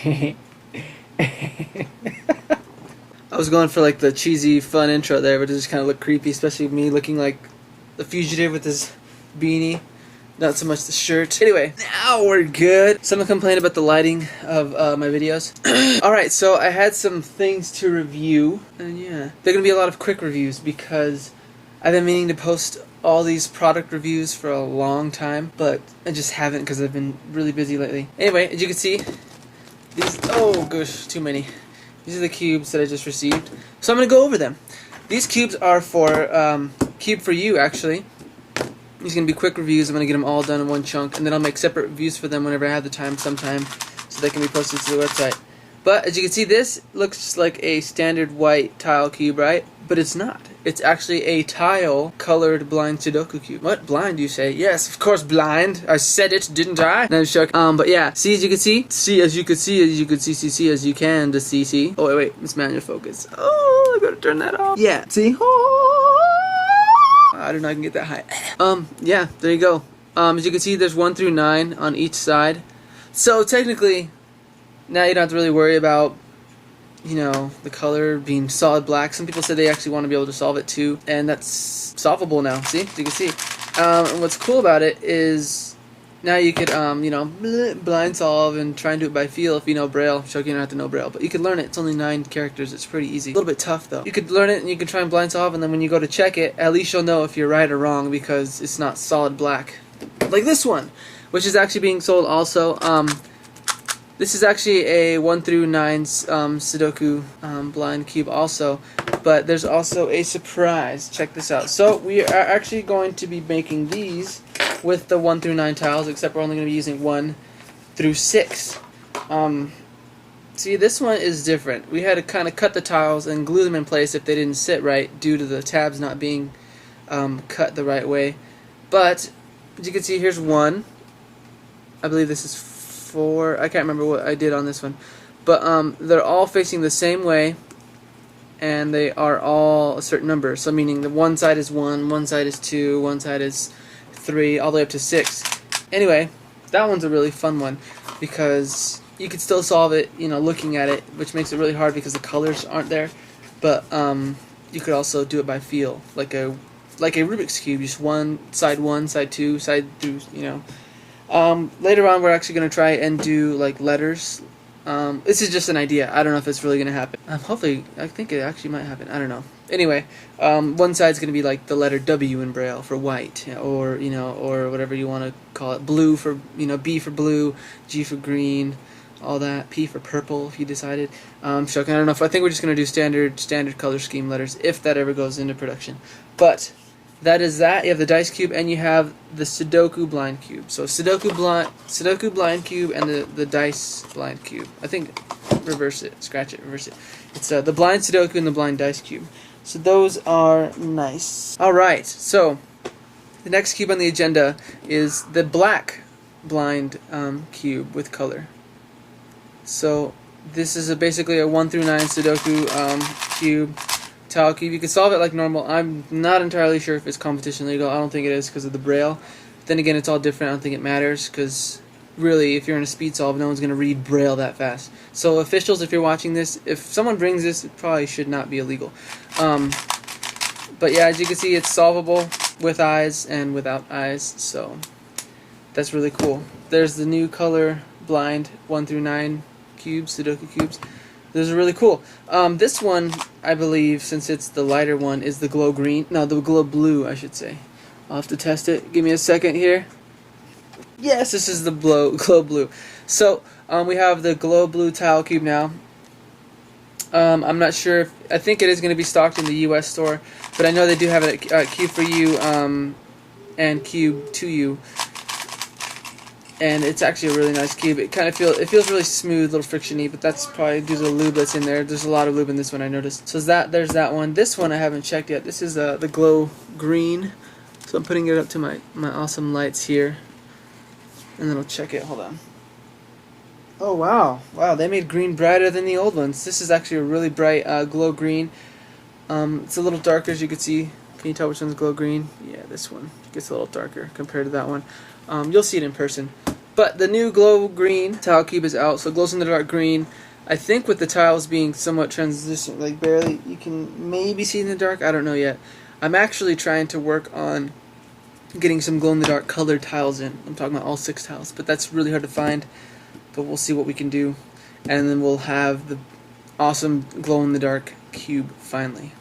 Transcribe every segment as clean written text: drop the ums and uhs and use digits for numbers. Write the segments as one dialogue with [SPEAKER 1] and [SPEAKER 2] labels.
[SPEAKER 1] I was going for like the cheesy fun intro there, but it just kind of looked creepy, especially me looking like the fugitive with his beanie, not so much the shirt. Anyway, now we're good. Someone complained about the lighting of my videos. Alright, so I had some things to review, and yeah, they're gonna be a lot of quick reviews because I've been meaning to post all these product reviews for a long time, but I just haven't because I've been really busy lately. Anyway, as you can see, these, oh gosh, too many. These are the cubes that I just received. So I'm going to go over them. These cubes are for Cube4you, actually. These are going to be quick reviews. I'm going to get them all done in one chunk, and then I'll make separate reviews for them whenever I have the time sometime, so they can be posted to the website. But as you can see, this looks just like a standard white tile cube, right? But it's not. It's actually a tile colored blind Sudoku cube. What? Blind, you say? Yes, of course blind. I said it, didn't I? No, joke. But yeah, see as you can see? See as you can see, as you can see as you can to see. Oh, wait, it's manual focus. Oh, I gotta turn that off. Yeah, see? Oh, I don't know I can get that high. Yeah, there you go. As you can see, there's 1 through 9 on each side. So technically, now you don't have to really worry about, you know, the color being solid black. Some people said they actually want to be able to solve it too, and that's solvable now. See, as you can see. And what's cool about it is now you could, you know, blind solve and try and do it by feel if you know Braille. Show you don't have to know Braille, but you could learn it. It's only 9 characters. It's pretty easy. A little bit tough though. You could learn it and you can try and blind solve, and then when you go to check it, at least you'll know if you're right or wrong because it's not solid black, like this one, which is actually being sold also. This is actually a 1 through 9 Sudoku blind cube also, but there's also a surprise. Check this out. So we are actually going to be making these with the 1 through 9 tiles, except we're only going to be using 1 through 6. See, this one is different. We had to kind of cut the tiles and glue them in place if they didn't sit right due to the tabs not being cut the right way. But as you can see, here's 1. I believe this is 4. I can't remember what I did on this one, but they're all facing the same way, and they are all a certain number. So meaning the one side is 1, one side is 2, one side is 3, all the way up to 6. Anyway, that one's a really fun one because you could still solve it, you know, looking at it, which makes it really hard because the colors aren't there. But you could also do it by feel, like a Rubik's cube, just side 1, side 2, side through, you know. Later on we're actually going to try and do like letters. This is just an idea. I don't know if it's really going to happen. Hopefully, I think it actually might happen. I don't know. Anyway, one side's going to be like the letter W in Braille for white, or, you know, or whatever you want to call it. Blue for, you know, B for blue, G for green, all that. P for purple if you decided. Shocking. I don't know if I think we're just going to do standard color scheme letters if that ever goes into production. But that is that. You have the dice cube and you have the Sudoku blind cube. So Sudoku blind cube and the dice blind cube. I think reverse it, scratch it, reverse it. It's the blind Sudoku and the blind dice cube. So those are nice. Alright, so the next cube on the agenda is the black blind cube with color. So this is basically a 1 through 9 Sudoku cube. Tile cube. You can solve it like normal. I'm not entirely sure if it's competition legal. I don't think it is because of the Braille. But then again, it's all different. I don't think it matters because really, if you're in a speed solve, no one's going to read Braille that fast. So officials, if you're watching this, if someone brings this, it probably should not be illegal. But yeah, as you can see, it's solvable with eyes and without eyes. So that's really cool. There's the new color blind 1 through 9 cubes, Sudoku cubes. Those are really cool. This one, I believe, since it's the lighter one, is the glow green. No, the glow blue, I should say. I'll have to test it. Give me a second here. Yes, this is the glow blue. So, we have the glow blue tile cube now. I'm not sure if, I think it is going to be stocked in the US store, but I know they do have it at Cube4you and Cube4you. And it's actually a really nice cube. It kind of feels really smooth, a little frictiony, but that's probably due to the lube that's in there. There's a lot of lube in this one, I noticed. So there's that one. This one I haven't checked yet. This is the glow green. So I'm putting it up to my awesome lights here, and then I'll check it. Hold on. Oh wow, they made green brighter than the old ones. This is actually a really bright glow green. It's a little darker, as you can see. Can you tell which one's glow green? Yeah, this one gets a little darker compared to that one. You'll see it in person. But the new glow green tile cube is out, so it glows in the dark green. I think with the tiles being somewhat translucent, like barely, you can maybe see in the dark, I don't know yet. I'm actually trying to work on getting some glow-in-the-dark colored tiles in. I'm talking about all 6 tiles, but that's really hard to find, but we'll see what we can do. And then we'll have the awesome glow-in-the-dark cube finally,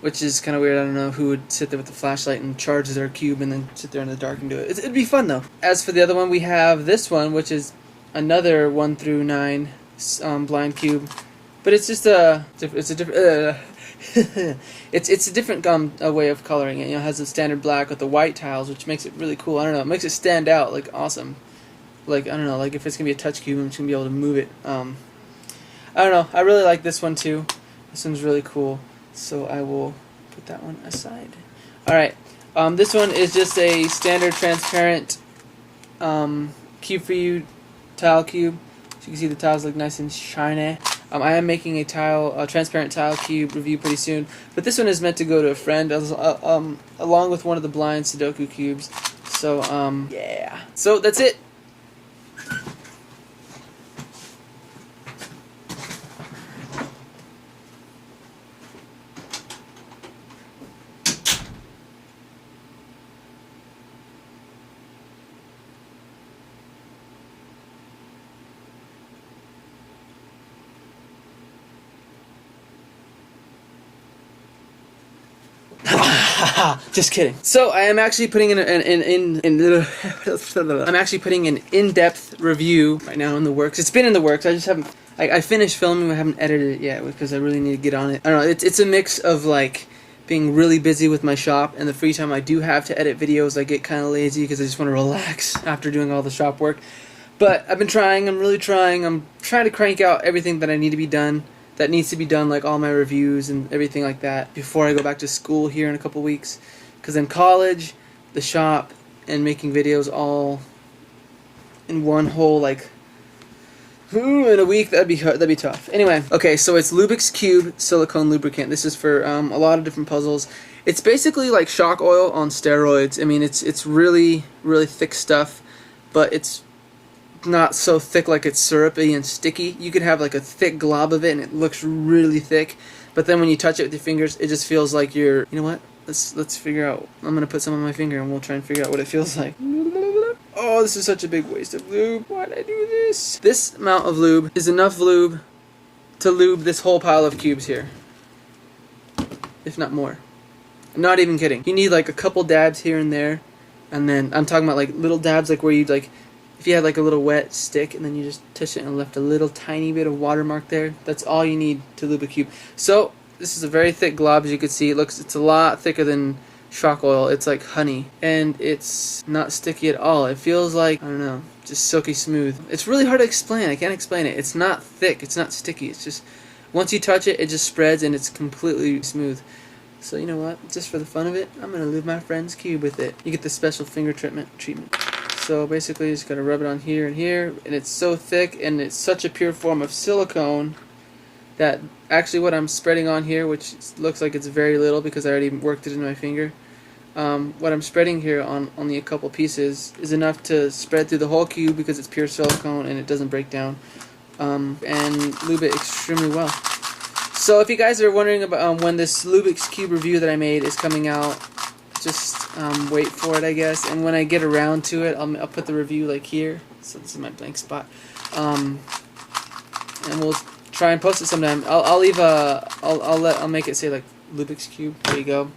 [SPEAKER 1] which is kind of weird. I don't know who would sit there with the flashlight and charge their cube and then sit there in the dark and do it. It'd be fun though. As for the other one, we have this one, which is another 1 through 9 blind cube, but it's just it's a different way of coloring it. You know, it has the standard black with the white tiles, which makes it really cool. I don't know, it makes it stand out, like awesome. Like, I don't know, like if it's gonna be a touch cube, I'm just gonna be able to move it. I don't know, I really like this one too. This one's really cool, so I will put that one aside. Alright, this one is just a standard transparent Cube4you tile cube. So you can see the tiles look nice and shiny. I am making a transparent tile cube review pretty soon, but this one is meant to go to a friend along with one of the blind Sudoku cubes. So yeah. So that's it. Just kidding. So I am actually putting I'm actually putting an in-depth review right now in the works. It's been in the works. I just haven't. I finished filming. I haven't edited it yet because I really need to get on it. I don't know. It's a mix of like being really busy with my shop and the free time I do have to edit videos. I get kind of lazy because I just want to relax after doing all the shop work. But I've been trying. I'm really trying. I'm trying to crank out everything that I need to be done. That needs to be done, like all my reviews and everything like that, before I go back to school here in a couple weeks. Because then college, the shop, and making videos all in one whole, like, in a week, that'd be tough. Anyway, okay, so it's Lubix Cube silicone lubricant. This is for a lot of different puzzles. It's basically like shock oil on steroids. I mean, it's really, really thick stuff, but it's not so thick like it's syrupy and sticky. You could have like a thick glob of it and it looks really thick, but then when you touch it with your fingers, it just feels like you're, you know what? Let's figure out. I'm gonna put some on my finger and we'll try and figure out what it feels like. Oh, this is such a big waste of lube. Why'd I do this? This amount of lube is enough lube to lube this whole pile of cubes here, if not more. I'm not even kidding. You need like a couple dabs here and there, and then I'm talking about like little dabs, like where you like, if you had like a little wet stick and then you just touch it and left a little tiny bit of watermark there, that's all you need to lube a cube. So this is a very thick glob, as you can see. It's a lot thicker than shock oil. It's like honey, and it's not sticky at all. It feels like, I don't know, just silky smooth. It's really hard to explain. I can't explain it. It's not thick. It's not sticky. It's just, once you touch it, it just spreads and it's completely smooth. So you know what? Just for the fun of it, I'm gonna lube my friend's cube with it. You get the special finger treatment. So basically, you just gotta rub it on here and here, and it's so thick, and it's such a pure form of silicone that actually what I'm spreading on here, which looks like it's very little because I already worked it into my finger, what I'm spreading here on only a couple pieces is enough to spread through the whole cube because it's pure silicone and it doesn't break down, and lube it extremely well. So if you guys are wondering about when this Lubix Cube review that I made is coming out, just wait for it, I guess. And when I get around to it, I'll put the review like here. So this is my blank spot, and we'll try and post it sometime. I'll leave a I'll make it say like Lubix Cube. There you go,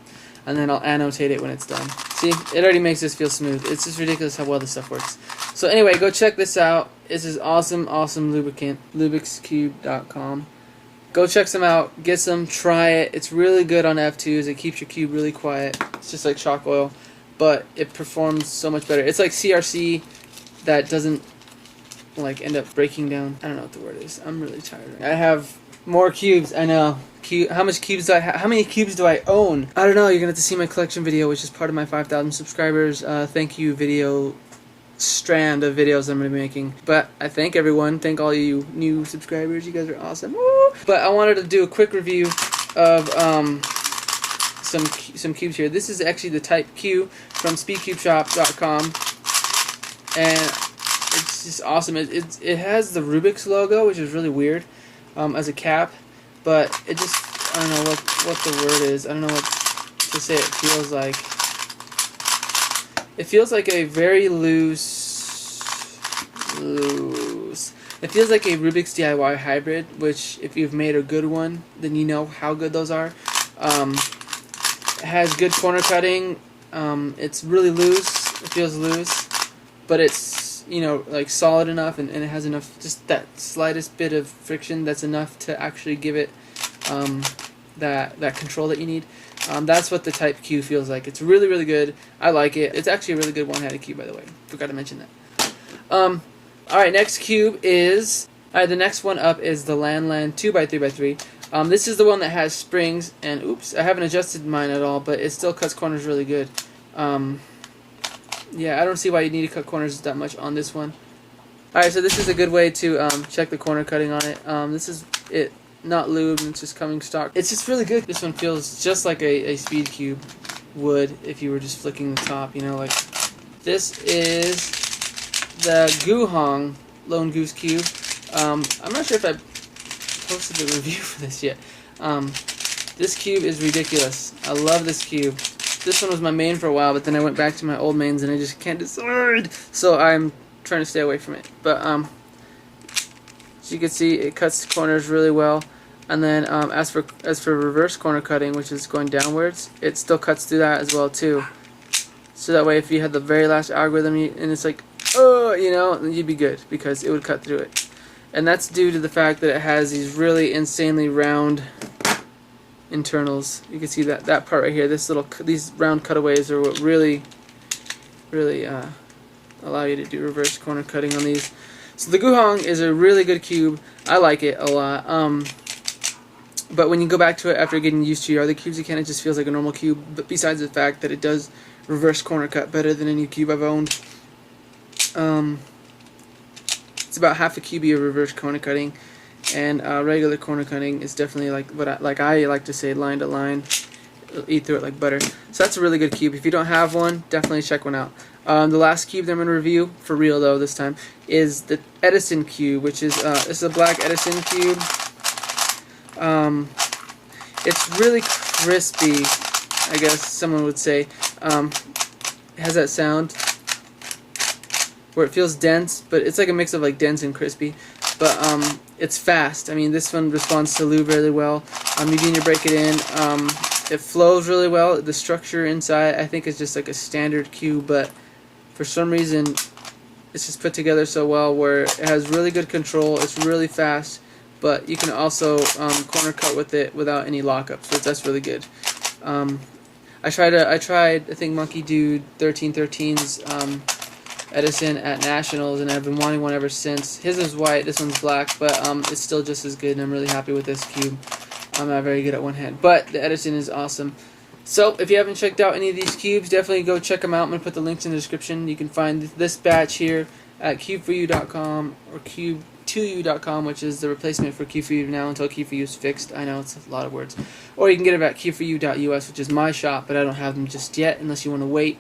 [SPEAKER 1] and then I'll annotate it when it's done. See, it already makes this feel smooth. It's just ridiculous how well this stuff works. So anyway, go check this out. This is awesome lubricant. Lubixcube.com. Go check some out. Get some. Try it. It's really good on F2s. It keeps your cube really quiet. It's just like shock oil, but it performs so much better. It's like CRC that doesn't like end up breaking down. I don't know what the word is. I'm really tired. I have more cubes. I know. How much cubes do I have? How many cubes do I own? I don't know. You're gonna have to see my collection video, which is part of my 5,000 subscribers thank you video strand of videos I'm gonna be making. But I thank everyone. Thank all you new subscribers. You guys are awesome. Woo! But I wanted to do a quick review of some cubes here. This is actually the Type Q from speedcubeshop.com, and it's it's just awesome. It has the Rubik's logo, which is really weird, as a cap, but it just, I don't know what the word is. I don't know what to say. It feels like. It feels like a very loose. It feels like a Rubik's DIY hybrid, which if you've made a good one, then you know how good those are. It has good corner cutting. It's really loose. It feels loose, but it's, you know, like solid enough, and it has enough, just that slightest bit of friction that's enough to actually give it that control that you need. That's what the Type Q feels like. It's really, really good. I like it. It's actually a really good one-handed cube, by the way. Forgot to mention that. Alright, next cube is... Alright, the next one up is the Landland 2x3x3. This is the one that has springs, and oops, I haven't adjusted mine at all, but it still cuts corners really good. Yeah, I don't see why you need to cut corners that much on this one. Alright, so this is a good way to check the corner cutting on it. This is it. Not lubed, it's just coming stock. It's just really good. This one feels just like a speed cube would if you were just flicking the top, you know, like. This is the Guhong Lone Goose Cube. I'm not sure if I posted a review for this yet. This cube is ridiculous. I love this cube. This one was my main for a while, but then I went back to my old mains and I just can't decide. So I'm trying to stay away from it. But as you can see, it cuts corners really well, and then as for reverse corner cutting, which is going downwards, it still cuts through that as well too. So that way, if you had the very last algorithm and it's like, oh, you know, then you'd be good because it would cut through it. And that's due to the fact that it has these really insanely round internals. You can see that part right here. These round cutaways are what really allow you to do reverse corner cutting on these. So the Guhong is a really good cube. I like it a lot. But when you go back to it after getting used to your other cubes, it just feels like a normal cube. But besides the fact that it does reverse corner cut better than any cube I've owned. It's about half a cubey of reverse corner cutting, and regular corner cutting is definitely like I like to say, line to line. It'll eat through it like butter. So that's a really good cube. If you don't have one, definitely check one out. The last cube that I'm going to review, for real though this time, is the Edison cube, which is this is a black Edison cube. It's really crispy, I guess someone would say. It has that sound where it feels dense, but it's like a mix of like dense and crispy. But it's fast. I mean, this one responds to lube really well. You need to break it in. It flows really well. The structure inside, I think, is just like a standard cube, but for some reason, it's just put together so well where it has really good control. It's really fast, but you can also corner cut with it without any lockup. So that's really good. I tried I think Monkey Dude 1313's Edison at Nationals, and I've been wanting one ever since. His is white, this one's black, but it's still just as good, and I'm really happy with this cube. I'm not very good at one hand, but the Edison is awesome. So if you haven't checked out any of these cubes, definitely go check them out. I'm going to put the links in the description. You can find this batch here at Cube4you.com or Cube2you.com, which is the replacement for Cube4you now until Cube4you is fixed. I know, it's a lot of words. Or you can get it at Cube4you.us, which is my shop, but I don't have them just yet unless you want to wait.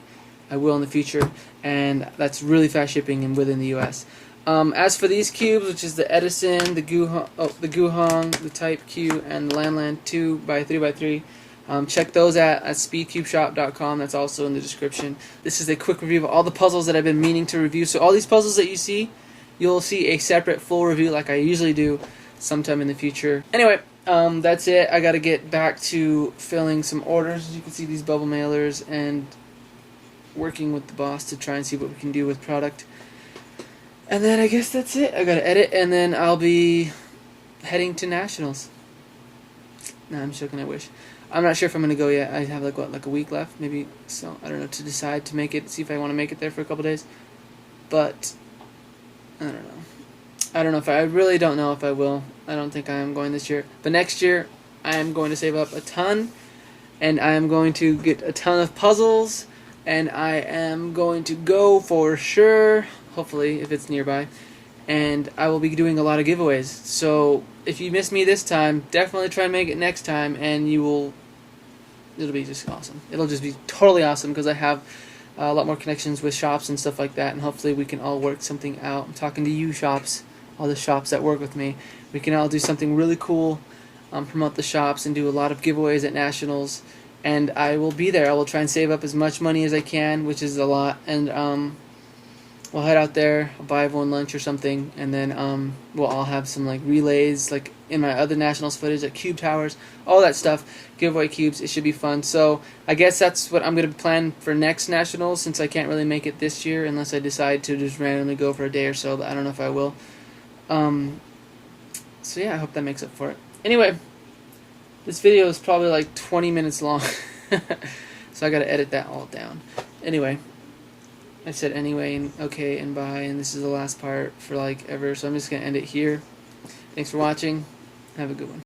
[SPEAKER 1] I will in the future, and that's really fast shipping and within the US. As for these cubes, which is the Edison, the Guhong, the Type Q, and the Landland 2x3x3, check those at speedcubeshop.com. That's also in the description. This is a quick review of all the puzzles that I've been meaning to review. So all these puzzles that you see, you'll see a separate full review like I usually do sometime in the future. Anyway, that's it. I got to get back to filling some orders. As you can see, these bubble mailers, and working with the boss to try and see what we can do with product. And then I guess that's it. I gotta edit, and then I'll be heading to Nationals. Nah, I'm joking, I wish. I'm not sure if I'm gonna go yet. I have like a week left, maybe, so I don't know, to decide to make it, see if I want to make it there for a couple days. But I don't know. I really don't know if I will. I don't think I am going this year. But next year, I am going to save up a ton, and I am going to get a ton of puzzles, and I am going to go for sure, hopefully, if it's nearby, and I will be doing a lot of giveaways. So if you miss me this time, definitely try and make it next time, and it'll be just awesome. It'll just be totally awesome because I have a lot more connections with shops and stuff like that, and hopefully we can all work something out. I'm talking to you shops, all the shops that work with me. We can all do something really cool, promote the shops, and do a lot of giveaways at nationals. And I will be there. I will try and save up as much money as I can, which is a lot, and we'll head out there, I'll buy everyone lunch or something, and then we'll all have some like relays, like in my other nationals footage, like cube towers, all that stuff, giveaway cubes. It should be fun. So I guess that's what I'm going to plan for next nationals, since I can't really make it this year unless I decide to just randomly go for a day or so, but I don't know if I will. So yeah, I hope that makes up for it. Anyway, this video is probably like 20 minutes long, so I gotta edit that all down. Anyway, I said anyway and okay and bye, and this is the last part for like ever, so I'm just gonna end it here. Thanks for watching. Have a good one.